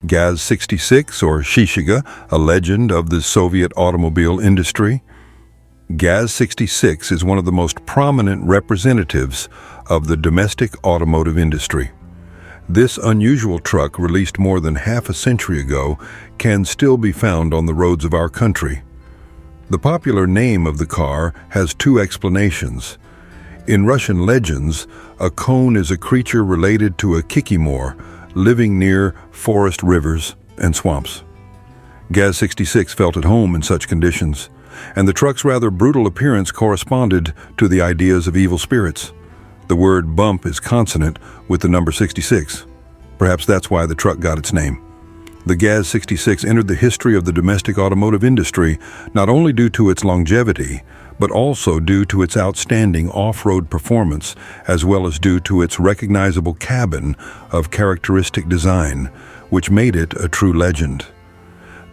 GAZ-66 or Shishiga, a legend of the Soviet automobile industry. GAZ-66 is one of the most prominent representatives of the domestic automotive industry. This unusual truck, released more than half a century ago, can still be found on the roads of our country. The popular name of the car has two explanations. In Russian legends, a kone is a creature related to a kikimore, living near forest rivers and swamps. GAZ-66 felt at home in such conditions, and the truck's rather brutal appearance corresponded to the ideas of evil spirits. The word bump is consonant with the number 66. Perhaps that's why the truck got its name. The GAZ-66 entered the history of the domestic automotive industry not only due to its longevity, but also due to its outstanding off-road performance, as well as due to its recognizable cabin of characteristic design, which made it a true legend.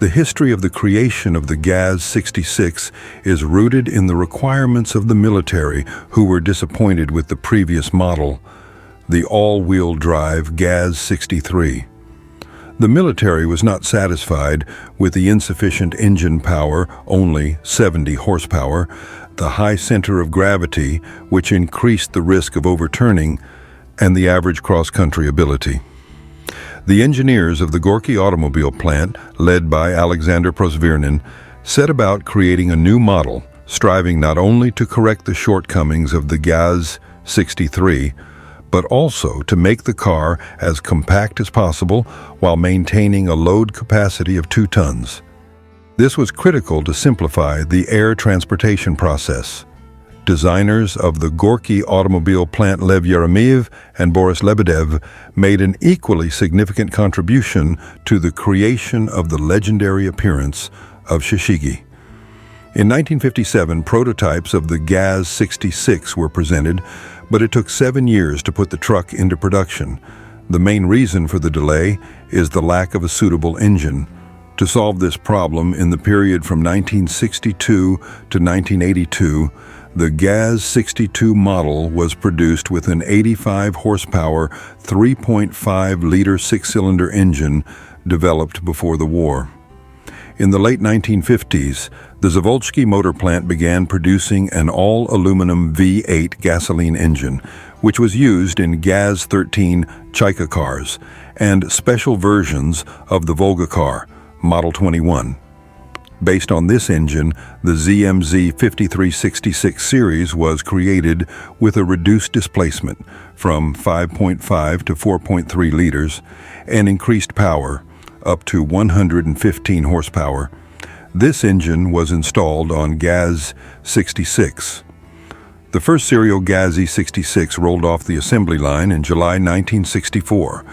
The history of the creation of the GAZ-66 is rooted in the requirements of the military, who were disappointed with the previous model, the all-wheel drive GAZ-63. The military was not satisfied with the insufficient engine power, only 70 horsepower, the high center of gravity, which increased the risk of overturning, and the average cross-country ability. The engineers of the Gorky automobile plant, led by Alexander Prosvirnin, set about creating a new model, striving not only to correct the shortcomings of the GAZ-63, but also to make the car as compact as possible while maintaining a load capacity of 2 tons. This was critical to simplify the air transportation process. Designers of the Gorky automobile plant Lev Yeremiev and Boris Lebedev made an equally significant contribution to the creation of the legendary appearance of Shishiga. In 1957, prototypes of the GAZ-66 were presented, but it took 7 years to put the truck into production. The main reason for the delay is the lack of a suitable engine. To solve this problem, in the period from 1962 to 1982, the GAZ-62 model was produced with an 85 horsepower, 3.5-liter 6-cylinder engine developed before the war. In the late 1950s, the Zvolsky motor plant began producing an all-aluminum V8 gasoline engine, which was used in GAZ-13 Chaika cars and special versions of the Volga car, Model 21. Based on this engine, the ZMZ 5366 series was created with a reduced displacement from 5.5 to 4.3 liters and increased power up to 115 horsepower. This engine was installed on GAZ-66. The first serial GAZ-66 rolled off the assembly line in July 1964.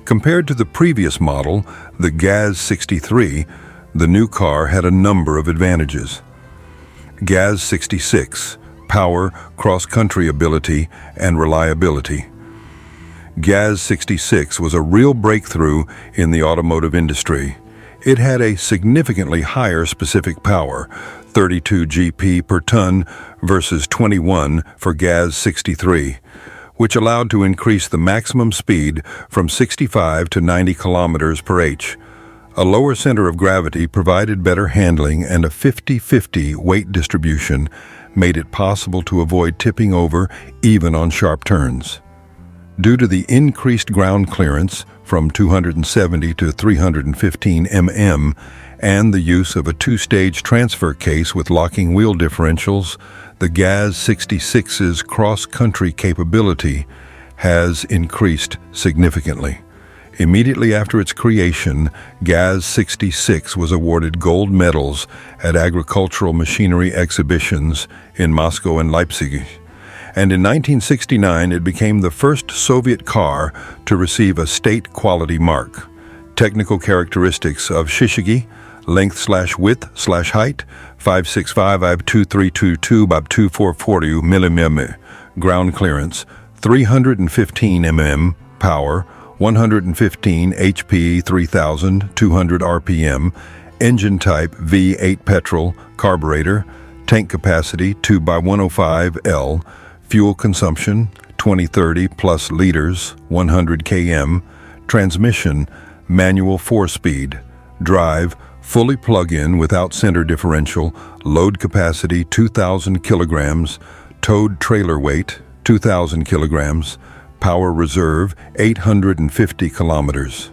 Compared to the previous model, the GAZ-63, the new car had a number of advantages. GAZ-66, power, cross-country ability, and reliability. GAZ-66 was a real breakthrough in the automotive industry. It had a significantly higher specific power, 32 GP per ton versus 21 for GAZ-63, which allowed to increase the maximum speed from 65 to 90 kilometers per h. A lower center of gravity provided better handling, and a 50-50 weight distribution made it possible to avoid tipping over even on sharp turns. Due to the increased ground clearance from 270 to 315 mm and the use of a 2-stage transfer case with locking wheel differentials, the GAZ-66's cross-country capability has increased significantly. Immediately after its creation, GAZ-66 was awarded gold medals at agricultural machinery exhibitions in Moscow and Leipzig. And in 1969, it became the first Soviet car to receive a state quality mark. Technical characteristics of Shishiga: length/width/height 565 by 2322 by 2440 mm, ground clearance 315 mm, power 115 HP, 3,200 RPM, engine type V8 petrol, carburetor, tank capacity 2 by 105 L, fuel consumption 20-30 plus liters, 100 km, transmission manual 4-speed, drive, fully plug-in without center differential, load capacity 2,000 kilograms, towed trailer weight 2,000 kilograms, power reserve 850 kilometers.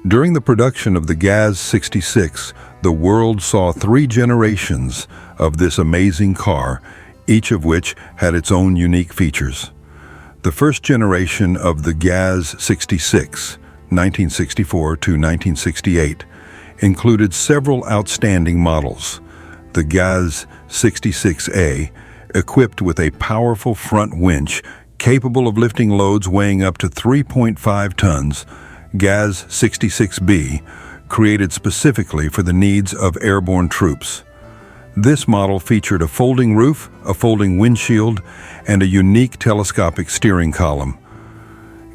During the production of the GAZ-66, the world saw 3 generations of this amazing car, each of which had its own unique features. The first generation of the GAZ-66, 1964 to 1968, included several outstanding models. The GAZ-66A, equipped with a powerful front winch capable of lifting loads weighing up to 3.5 tons, GAZ-66B, created specifically for the needs of airborne troops. This model featured a folding roof, a folding windshield, and a unique telescopic steering column.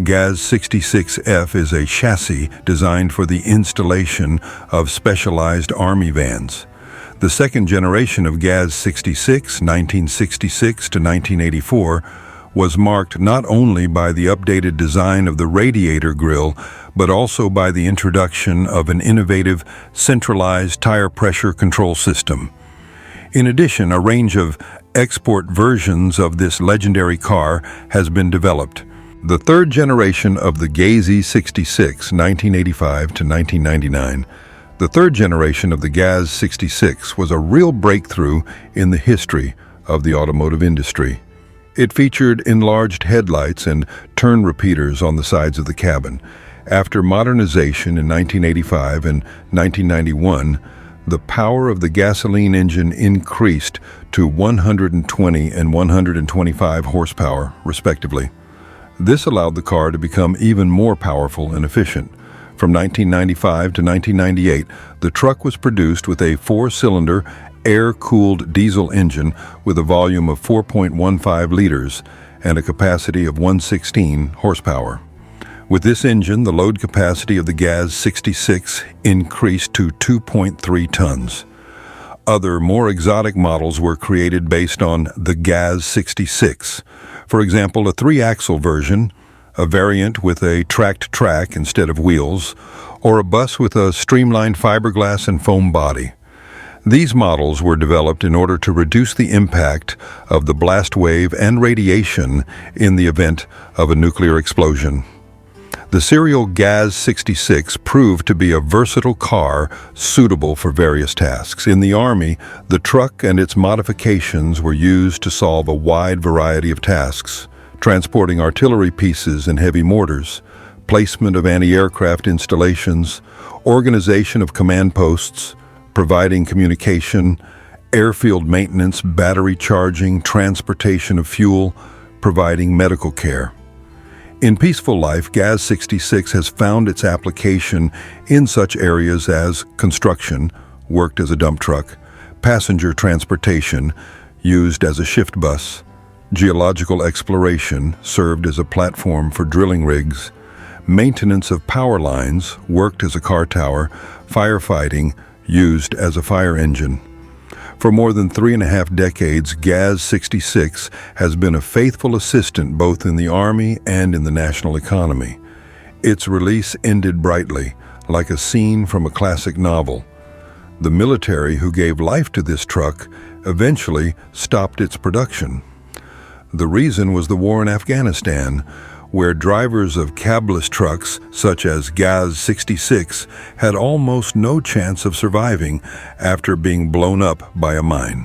GAZ-66F is a chassis designed for the installation of specialized Army vans. The second generation of GAZ-66, 1966 to 1984, was marked not only by the updated design of the radiator grille, but also by the introduction of an innovative centralized tire pressure control system. In addition, a range of export versions of this legendary car has been developed. The third generation of the GAZ-66, 1985 to 1999, the third generation of the GAZ-66 was a real breakthrough in the history of the automotive industry. It featured enlarged headlights and turn repeaters on the sides of the cabin. After modernization in 1985 and 1991, the power of the gasoline engine increased to 120 and 125 horsepower, respectively. This allowed the car to become even more powerful and efficient. From 1995 to 1998, the truck was produced with a 4-cylinder, air-cooled diesel engine with a volume of 4.15 liters and a capacity of 116 horsepower. With this engine, the load capacity of the GAZ-66 increased to 2.3 tons. Other, more exotic models were created based on the GAZ-66. For example, a 3-axle version, a variant with a tracked track instead of wheels, or a bus with a streamlined fiberglass and foam body. These models were developed in order to reduce the impact of the blast wave and radiation in the event of a nuclear explosion. The serial GAZ-66 proved to be a versatile car suitable for various tasks. In the Army, the truck and its modifications were used to solve a wide variety of tasks, transporting artillery pieces and heavy mortars, placement of anti-aircraft installations, organization of command posts, providing communication, airfield maintenance, battery charging, transportation of fuel, providing medical care. In peaceful life, GAZ-66 has found its application in such areas as construction, worked as a dump truck, passenger transportation, used as a shift bus, geological exploration, served as a platform for drilling rigs, maintenance of power lines, worked as a car tower, firefighting, used as a fire engine. For more than 3.5 decades, GAZ-66 has been a faithful assistant both in the Army and in the national economy. Its release ended brightly, like a scene from a classic novel. The military who gave life to this truck eventually stopped its production. The reason was the war in Afghanistan, where drivers of cabless trucks, such as GAZ-66, had almost no chance of surviving after being blown up by a mine.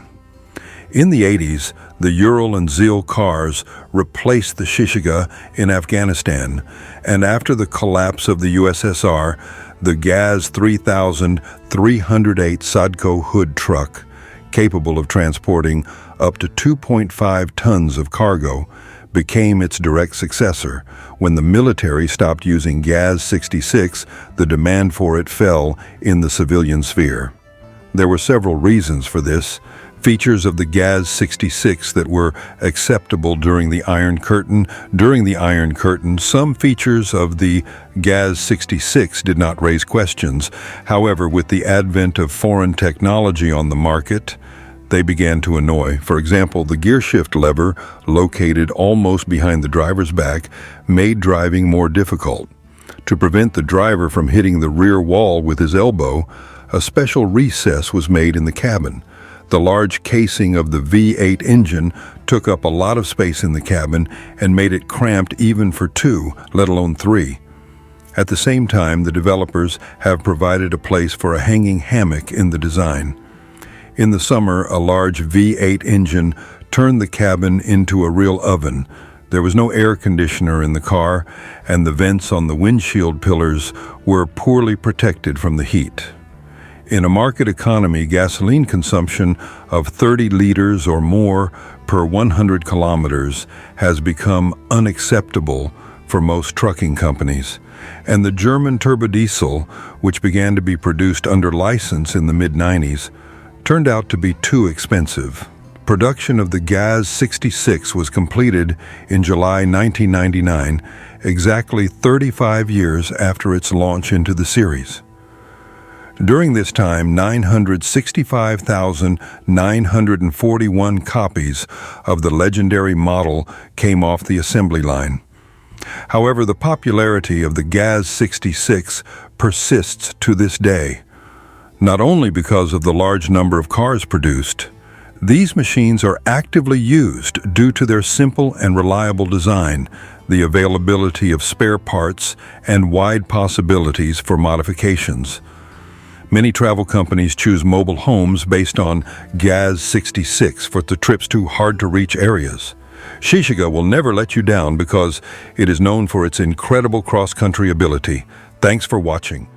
In the 80s, the Ural and Zil cars replaced the Shishiga in Afghanistan, and after the collapse of the USSR, the GAZ-3308 Sadko hood truck, capable of transporting up to 2.5 tons of cargo, became its direct successor. When the military stopped using GAZ-66, the demand for it fell in the civilian sphere. There were several reasons for this. Features of the GAZ-66 that were acceptable during the Iron Curtain. During the Iron Curtain, some features of the GAZ-66 did not raise questions. However, with the advent of foreign technology on the market, they began to annoy. For example, the gear shift lever, located almost behind the driver's back, made driving more difficult. To prevent the driver from hitting the rear wall with his elbow, a special recess was made in the cabin. The large casing of the V8 engine took up a lot of space in the cabin and made it cramped even for two, let alone three. At the same time, the developers have provided a place for a hanging hammock in the design. In the summer, a large V8 engine turned the cabin into a real oven. There was no air conditioner in the car, and the vents on the windshield pillars were poorly protected from the heat. In a market economy, gasoline consumption of 30 liters or more per 100 kilometers has become unacceptable for most trucking companies, and the German turbodiesel, which began to be produced under license in the mid-90s, turned out to be too expensive. Production of the GAZ-66 was completed in July 1999, exactly 35 years after its launch into the series. During this time, 965,941 copies of the legendary model came off the assembly line. However, the popularity of the GAZ-66 persists to this day, not only because of the large number of cars produced. These machines are actively used due to their simple and reliable design, the availability of spare parts, and wide possibilities for modifications. Many travel companies choose mobile homes based on GAZ-66 for the trips to hard-to-reach areas. Shishiga will never let you down because it is known for its incredible cross-country ability. Thanks for watching.